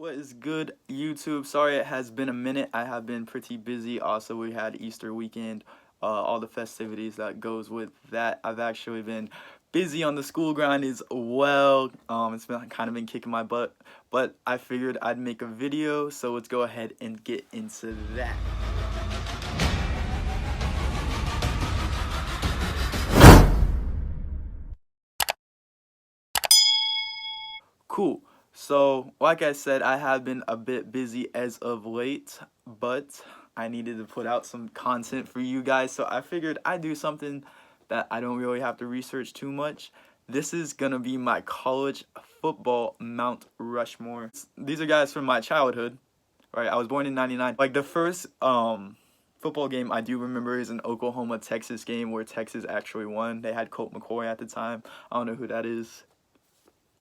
What is good, YouTube? Sorry it has been a minute. I have been pretty busy. Also, we had Easter weekend, all the festivities that goes with that. I've actually been busy on the school grind as well. It's been kind of been kicking my butt, but I figured I'd make a video, so let's go ahead and get into that. Cool. So, like I said, I have been a bit busy as of late, but I needed to put out some content for you guys, so I figured I'd do something that I don't really have to research too much. This is gonna be my college football Mount Rushmore. These are guys from my childhood, right? I was born in '99. Like the first football game I do remember is an Oklahoma-Texas game where Texas actually won. They had Colt McCoy at the time. I don't know who that is.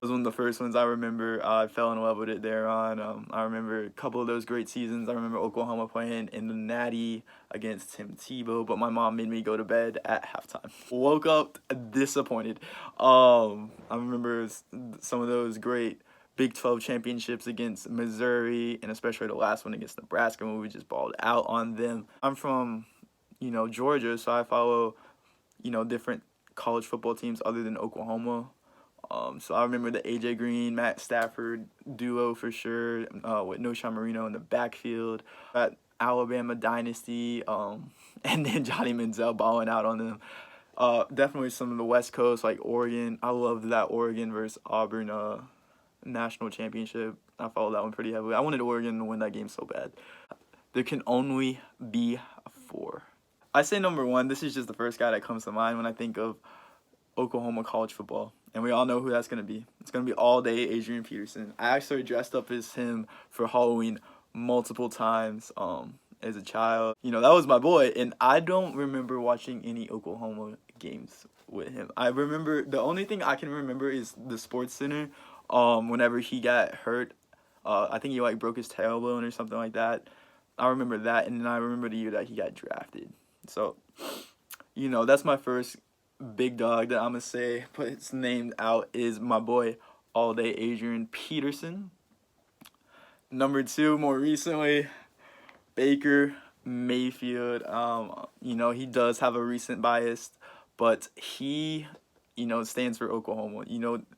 Was one of the first ones I remember. I fell in love with it there on. I remember a couple of those great seasons. I remember Oklahoma playing in the Natty against Tim Tebow, but my mom made me go to bed at halftime. Woke up disappointed. I remember some of those great Big 12 championships against Missouri, and especially the last one against Nebraska when we just balled out on them. I'm from, Georgia, so I follow, different college football teams other than Oklahoma. So I remember the AJ Green, Matt Stafford duo for sure, with No Marino in the backfield. That Alabama dynasty, and then Johnny Manziel balling out on them. Definitely some of the West Coast, like Oregon. I loved that Oregon versus Auburn national championship. I followed that one pretty heavily. I wanted Oregon to win that game so bad. There can only be four. I say number one. This is just the first guy that comes to mind when I think of Oklahoma college football, and we all know who that's going to be. It's going to be all day Adrian Peterson. I actually dressed up as him for Halloween multiple times as a child. That was my boy, and I don't remember watching any Oklahoma games with him. I remember, the only thing I can remember is the Sports Center whenever he got hurt. I think he broke his tailbone or something like that. I remember that, and then I remember the year that he got drafted. So, that's my first big dog that I'm gonna say put his name out is my boy all day Adrian Peterson. Number two, more recently, Baker Mayfield. He does have a recent bias, but he stands for Oklahoma.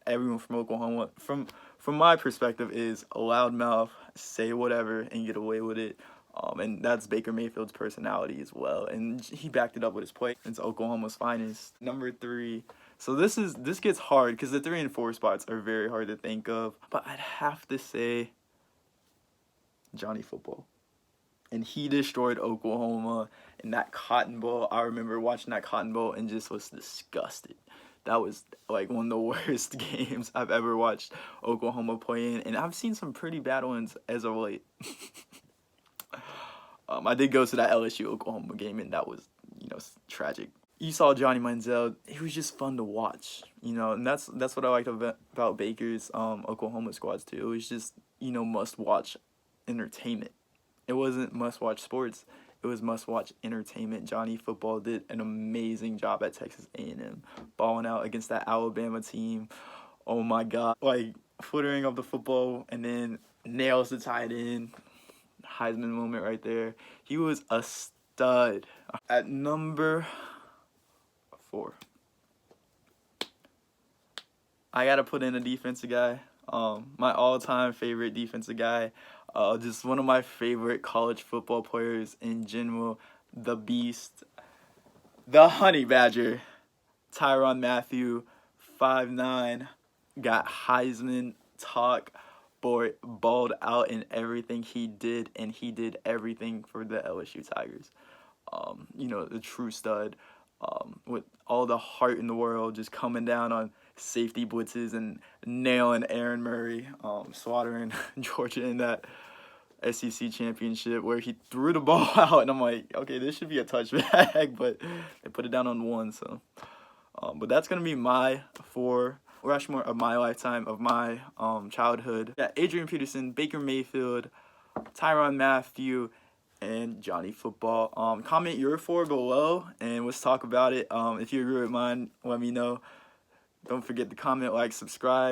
Everyone from Oklahoma, from my perspective, is a loudmouth, say whatever and get away with it. And that's Baker Mayfield's personality as well. And he backed it up with his play. It's Oklahoma's finest. Number three. So this gets hard because the 3 and 4 spots are very hard to think of. But I'd have to say Johnny Football. And he destroyed Oklahoma in that Cotton Bowl. I remember watching that Cotton Bowl and just was disgusted. That was one of the worst games I've ever watched Oklahoma play in. And I've seen some pretty bad ones as of late. I did go to that LSU Oklahoma game, and that was, tragic. You saw Johnny Manziel; he was just fun to watch, and that's what I liked about Baker's Oklahoma squads too. It was just must-watch entertainment. It wasn't must-watch sports; it was must-watch entertainment. Johnny Football did an amazing job at Texas A&M, balling out against that Alabama team. Oh my God! Flittering up the football and then nails the tight end. Heisman moment right there. He was a stud. At number 4, I gotta put in a defensive guy. My all-time favorite defensive guy. Just one of my favorite college football players in general. The Beast, the Honey Badger, Tyrann Mathieu, 5'9", got Heisman talk. Boy balled out in everything he did, and he did everything for the LSU Tigers. The true stud, with all the heart in the world, just coming down on safety blitzes and nailing Aaron Murray, slaughtering Georgia in that SEC championship where he threw the ball out, and I'm like, okay, this should be a touchback, but they put it down on 1. So, but that's gonna be my 4. Rushmore of my lifetime, of my childhood. Yeah, Adrian Peterson, Baker Mayfield, Tyrann Mathieu, and Johnny Football. Comment your 4 below, and let's talk about it. If you agree with mine, let me know. Don't forget to comment, like, subscribe.